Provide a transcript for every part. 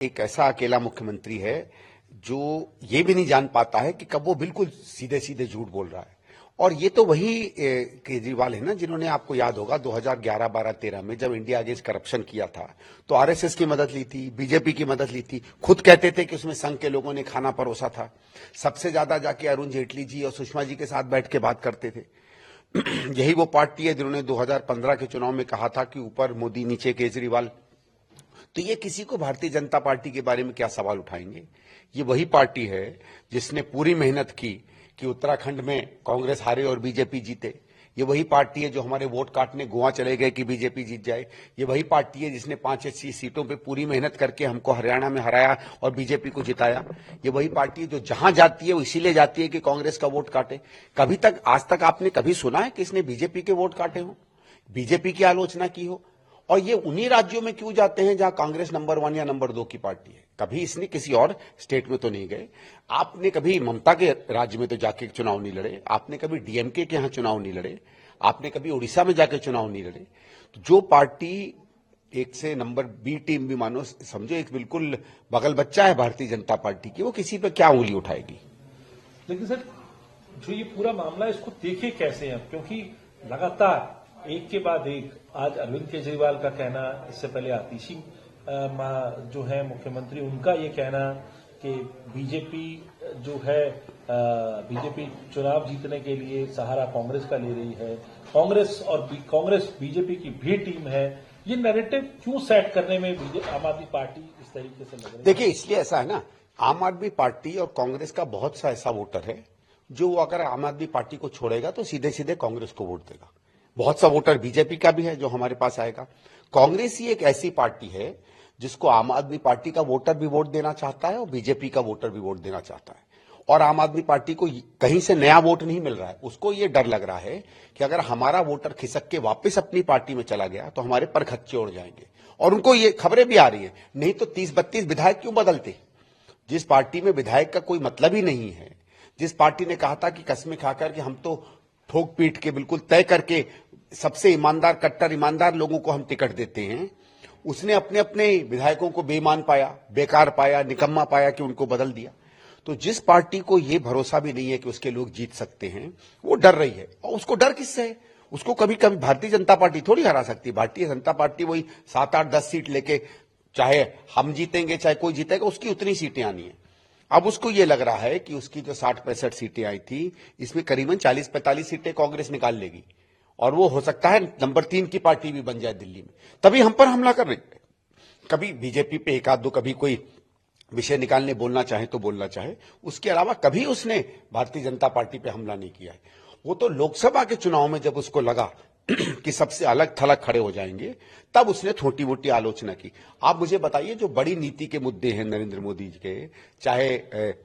एक ऐसा अकेला मुख्यमंत्री है जो ये भी नहीं जान पाता है कि कब वो बिल्कुल सीधे सीधे झूठ बोल रहा है। और ये तो वही केजरीवाल है ना, जिन्होंने, आपको याद होगा 2011, 12, 13 में जब इंडिया अगेंस्ट करप्शन किया था तो आरएसएस की मदद ली थी, बीजेपी की मदद ली थी। खुद कहते थे कि उसमें संघ के लोगों ने खाना परोसा था। सबसे ज्यादा जाके अरुण जेटली जी और सुषमा जी के साथ बैठ के बात करते थे। यही वो पार्टी है जिन्होंने 2015 के चुनाव में कहा था कि ऊपर मोदी नीचे केजरीवाल। तो ये किसी को भारतीय जनता पार्टी के बारे में क्या सवाल उठाएंगे? ये वही पार्टी है जिसने पूरी मेहनत की कि उत्तराखंड में कांग्रेस हारे और बीजेपी जीते। ये वही पार्टी है जो हमारे वोट काटने गोवा चले गए कि बीजेपी जीत जाए। ये वही पार्टी है जिसने 5 सीटों पे पूरी मेहनत करके हमको हरियाणा में हराया और बीजेपी को जिताया। ये वही पार्टी है जो जहां जाती है वो इसीलिए जाती है कि कांग्रेस का वोट काटे। कभी तक, आज तक आपने कभी सुना है कि इसने बीजेपी के वोट काटे हो, बीजेपी की आलोचना की हो? और ये उन्हीं राज्यों में क्यों जाते हैं जहां कांग्रेस नंबर 1 या नंबर 2 की पार्टी है? कभी इसने किसी और स्टेट में तो नहीं गए। आपने कभी ममता के राज्य में तो जाके चुनाव नहीं लड़े, आपने कभी डीएमके के यहां चुनाव नहीं लड़े, आपने कभी उड़ीसा में जाके चुनाव नहीं लड़े। तो जो पार्टी एक से नंबर बी टीम भी मानो, समझो एक बिल्कुल बगल बच्चा है भारतीय जनता पार्टी की, वो किसी पे क्या उंगली उठाएगी? लेकिन सर, जो ये पूरा मामला है इसको देखे कैसे हैं? क्योंकि लगातार एक के बाद एक, आज अरविंद केजरीवाल का कहना, इससे पहले आतिशी जो है मुख्यमंत्री, उनका ये कहना कि बीजेपी जो है, बीजेपी चुनाव जीतने के लिए सहारा कांग्रेस का ले रही है, कांग्रेस बीजेपी की भी टीम है। ये नैरेटिव क्यों सेट करने में आम आदमी पार्टी इस तरीके से लग रही है? देखिए, इसलिए ऐसा है ना, आम आदमी पार्टी और कांग्रेस का बहुत सा ऐसा वोटर है जो अगर आम आदमी पार्टी को छोड़ेगा तो सीधे सीधे कांग्रेस को वोट देगा। बहुत सा वोटर बीजेपी का भी है जो हमारे पास आएगा। कांग्रेस ही एक ऐसी पार्टी है जिसको आम आदमी पार्टी का वोटर भी वोट देना चाहता है और बीजेपी का वोटर भी वोट देना चाहता है। और आम आदमी पार्टी को कहीं से नया वोट नहीं मिल रहा है। उसको ये डर लग रहा है कि अगर हमारा वोटर खिसक के वापस अपनी पार्टी में चला गया तो हमारे पर खच्चे उड़ जाएंगे। और उनको ये खबरें भी आ रही है, नहीं तो 30-32 विधायक क्यों बदलते? जिस पार्टी में विधायक का कोई मतलब ही नहीं है, जिस पार्टी ने कहा था कि कस्में खाकर के हम तो ठोक पीट के बिल्कुल तय करके सबसे ईमानदार, कट्टर ईमानदार लोगों को हम टिकट देते हैं, उसने अपने अपने विधायकों को बेईमान पाया, बेकार पाया, निकम्मा पाया कि उनको बदल दिया। तो जिस पार्टी को यह भरोसा भी नहीं है कि उसके लोग जीत सकते हैं, वो डर रही है। और उसको डर किससे है? उसको कभी कभी भारतीय जनता पार्टी थोड़ी हरा सकती है। भारतीय जनता पार्टी वही 7, 8, 10 सीट लेके, चाहे हम जीतेंगे चाहे कोई जीतेगा, उसकी उतनी सीटें आनी है। अब उसको ये लग रहा है कि उसकी जो 60-65 सीटें आई थी, इसमें करीबन 40-45 सीटें कांग्रेस निकाल लेगी और वो हो सकता है नंबर 3 की पार्टी भी बन जाए दिल्ली में। तभी हम पर हमला कर रही है। कभी बीजेपी पे एक आध दो, कभी कोई विषय निकालने बोलना चाहे तो बोलना चाहे, उसके अलावा कभी उसने भारतीय जनता पार्टी पे हमला नहीं किया है। वो तो लोकसभा के चुनाव में जब उसको लगा कि सबसे अलग थलग खड़े हो जाएंगे, तब उसने छोटी मोटी आलोचना की। आप मुझे बताइए, जो बड़ी नीति के मुद्दे हैं नरेंद्र मोदी जी के, चाहे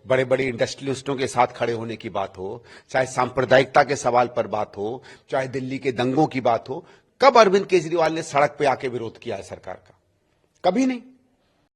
बड़े बड़े इंडस्ट्रियलिस्टों के साथ खड़े होने की बात हो, चाहे सांप्रदायिकता के सवाल पर बात हो, चाहे दिल्ली के दंगों की बात हो, कब अरविंद केजरीवाल ने सड़क पे आके विरोध किया है सरकार का? कभी नहीं।